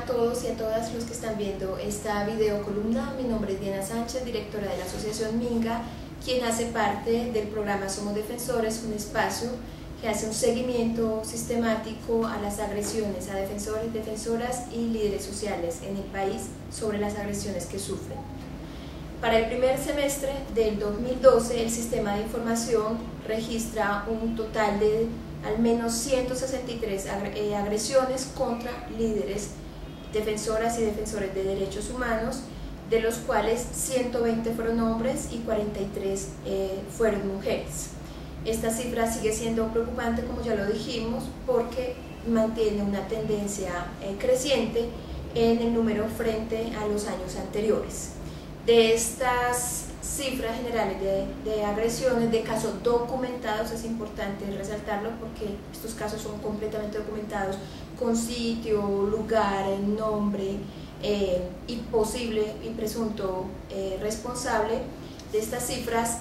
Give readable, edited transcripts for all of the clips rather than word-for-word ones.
a todos y a todas los que están viendo esta videocolumna. Mi nombre es Diana Sánchez, directora de la Asociación Minga, quien hace parte del programa Somos Defensores, un espacio que hace un seguimiento sistemático a las agresiones a defensores, defensoras y líderes sociales en el país sobre las agresiones que sufren. Para el primer semestre del 2012, el sistema de información registra un total de al menos 163 agresiones contra líderes, defensoras y defensores de derechos humanos, de los cuales 120 fueron hombres y 43 fueron mujeres. Esta cifra sigue siendo preocupante, como ya lo dijimos, porque mantiene una tendencia creciente en el número frente a los años anteriores. De estas cifras generales de agresiones, de casos documentados, es importante resaltarlo porque estos casos son completamente documentados con sitio, lugar, nombre y posible y presunto responsable. De estas cifras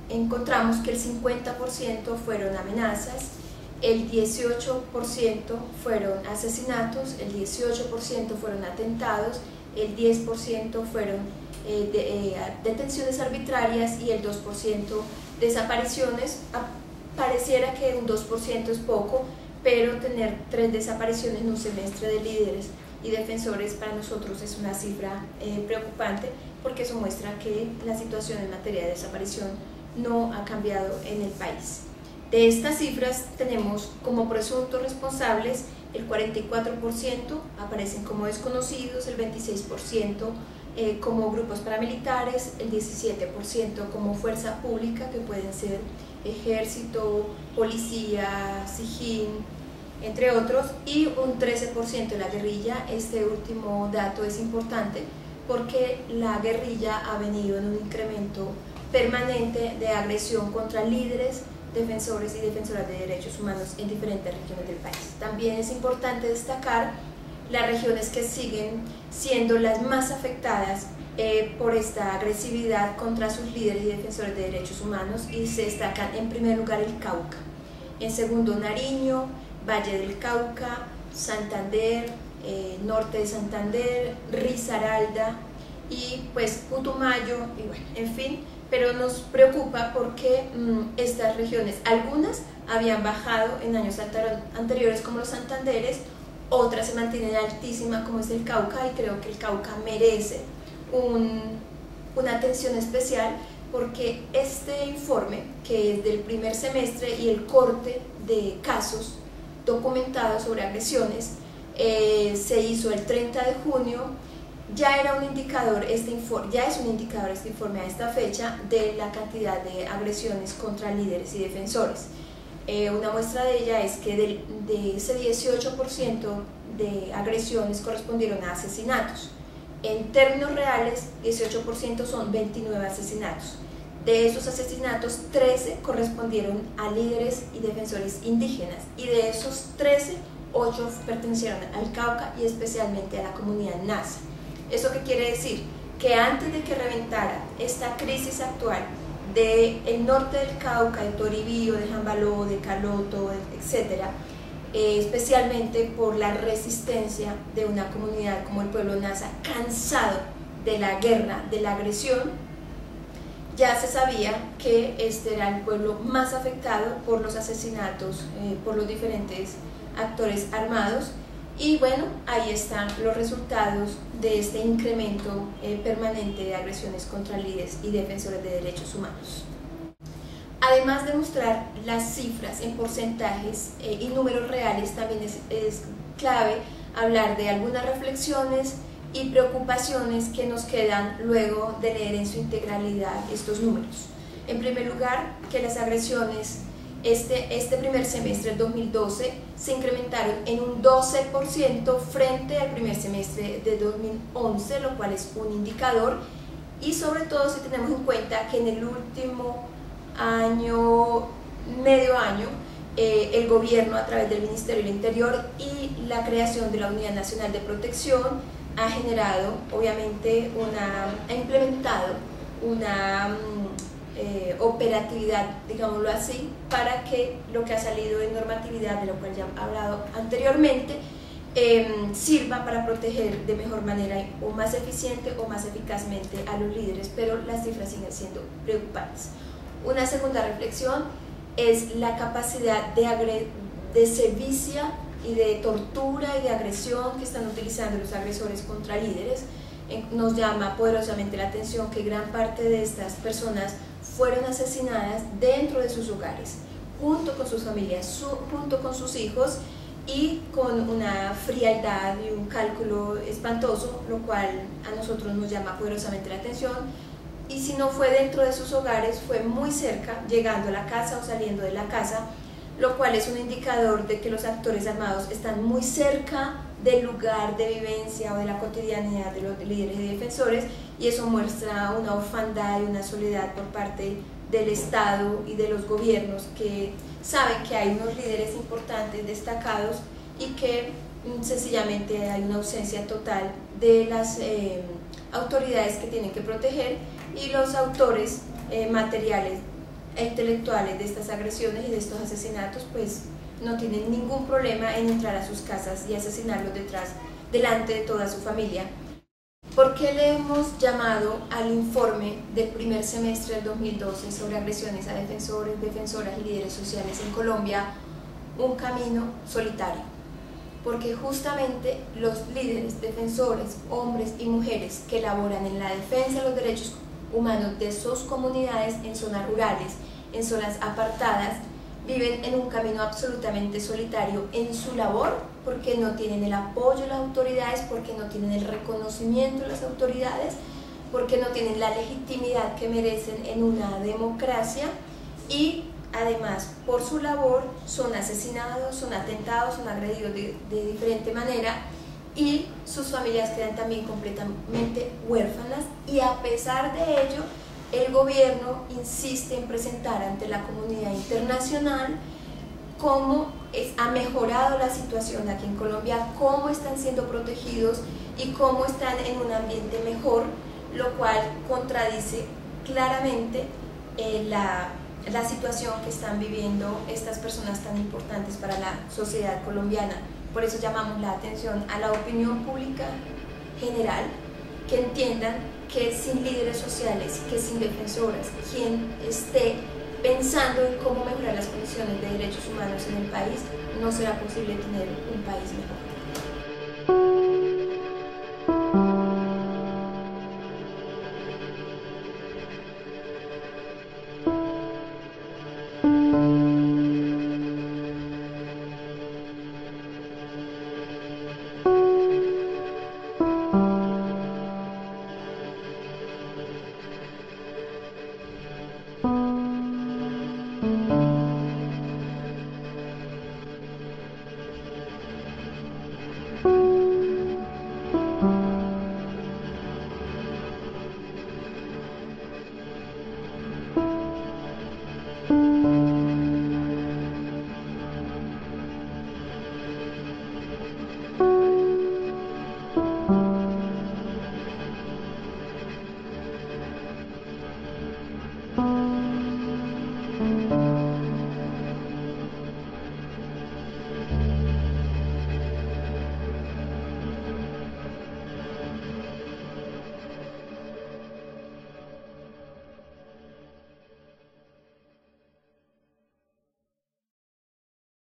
encontramos que el 50% fueron amenazas, el 18% fueron asesinatos, el 18% fueron atentados, el 10% fueron detenciones arbitrarias y el 2% desapariciones. Pareciera que un 2% es poco, pero tener 3 desapariciones en un semestre de líderes y defensores para nosotros es una cifra preocupante, porque eso muestra que la situación en materia de desaparición no ha cambiado en el país. De estas cifras tenemos como presuntos responsables el 44% aparecen como desconocidos, el 26% como grupos paramilitares, el 17% como fuerza pública, que pueden ser ejército, policía, SIJIN, entre otros, y un 13% de la guerrilla. Este último dato es importante porque la guerrilla ha venido en un incremento permanente de agresión contra líderes, defensores y defensoras de derechos humanos en diferentes regiones del país. También es importante destacar las regiones que siguen siendo las más afectadas por esta agresividad contra sus líderes y defensores de derechos humanos, y se destacan en primer lugar el Cauca, en segundo Nariño, Valle del Cauca, Santander, norte de Santander, Risaralda y pues Putumayo, y bueno, en fin. Pero nos preocupa porque estas regiones, algunas habían bajado en años anteriores como los Santanderes, otras se mantienen altísimas como es el Cauca, y creo que el Cauca merece una atención especial, porque este informe, que es del primer semestre, y el corte de casos documentados sobre agresiones se hizo el 30 de junio, ya era un indicador, ya es un indicador este informe a esta fecha de la cantidad de agresiones contra líderes y defensores. Una muestra de ella es que de ese 18% de agresiones correspondieron a asesinatos. En términos reales, 18% son 29 asesinatos. De esos asesinatos, 13 correspondieron a líderes y defensores indígenas, y de esos 13, 8 pertenecieron al Cauca y especialmente a la comunidad Nasa. ¿Eso qué quiere decir? Que antes de que reventara esta crisis actual del norte del Cauca, de Toribío, de Jambaló, de Caloto, etc., especialmente por la resistencia de una comunidad como el pueblo Nasa, cansado de la guerra, de la agresión, ya se sabía que este era el pueblo más afectado por los asesinatos, por los diferentes actores armados. Y bueno, ahí están los resultados de este incremento permanente de agresiones contra líderes y defensores de derechos humanos. Además de mostrar las cifras en porcentajes y números reales, también es clave hablar de algunas reflexiones y preocupaciones que nos quedan luego de leer en su integralidad estos números. En primer lugar, que las agresiones este primer semestre del 2012 se incrementaron en un 12% frente al primer semestre de 2011, lo cual es un indicador, y sobre todo si tenemos en cuenta que en el último medio año, el gobierno, a través del Ministerio del Interior y la creación de la Unidad Nacional de Protección, ha generado, obviamente, ha implementado una operatividad, digámoslo así, para que lo que ha salido de normatividad, de lo cual ya he hablado anteriormente, sirva para proteger de mejor manera o más eficiente o más eficazmente a los líderes, pero las cifras siguen siendo preocupantes. Una segunda reflexión es la capacidad de sevicia y de tortura y de agresión que están utilizando los agresores contra líderes. Nos llama poderosamente la atención que gran parte de estas personas fueron asesinadas dentro de sus hogares, junto con sus familias, junto con sus hijos, y con una frialdad y un cálculo espantoso, lo cual a nosotros nos llama poderosamente la atención. Y si no fue dentro de sus hogares, fue muy cerca, llegando a la casa o saliendo de la casa, lo cual es un indicador de que los actores armados están muy cerca del lugar de vivencia o de la cotidianidad de los líderes y defensores, y eso muestra una orfandad y una soledad por parte del Estado y de los gobiernos, que saben que hay unos líderes importantes, destacados, y que sencillamente hay una ausencia total de las autoridades que tienen que proteger, y los autores materiales e intelectuales de estas agresiones y de estos asesinatos pues no tienen ningún problema en entrar a sus casas y asesinarlos delante de toda su familia. ¿Por qué le hemos llamado al informe del primer semestre del 2012 sobre agresiones a defensores, defensoras y líderes sociales en Colombia un camino solitario? Porque justamente los líderes, defensores, hombres y mujeres que laboran en la defensa de los derechos humanos de sus comunidades en zonas rurales, en zonas apartadas, viven en un camino absolutamente solitario en su labor, porque no tienen el apoyo de las autoridades, porque no tienen el reconocimiento de las autoridades, porque no tienen la legitimidad que merecen en una democracia, y además por su labor son asesinados, son atentados, son agredidos de diferente manera, y sus familias quedan también completamente huérfanas, y a pesar de ello el gobierno insiste en presentar ante la comunidad internacional cómo ha mejorado la situación aquí en Colombia, cómo están siendo protegidos y cómo están en un ambiente mejor, lo cual contradice claramente la situación que están viviendo estas personas tan importantes para la sociedad colombiana. Por eso llamamos la atención a la opinión pública general, que entiendan que sin líderes sociales, que sin defensoras, quien esté pensando en cómo mejorar las condiciones de derechos humanos en el país, no será posible tener un país mejor.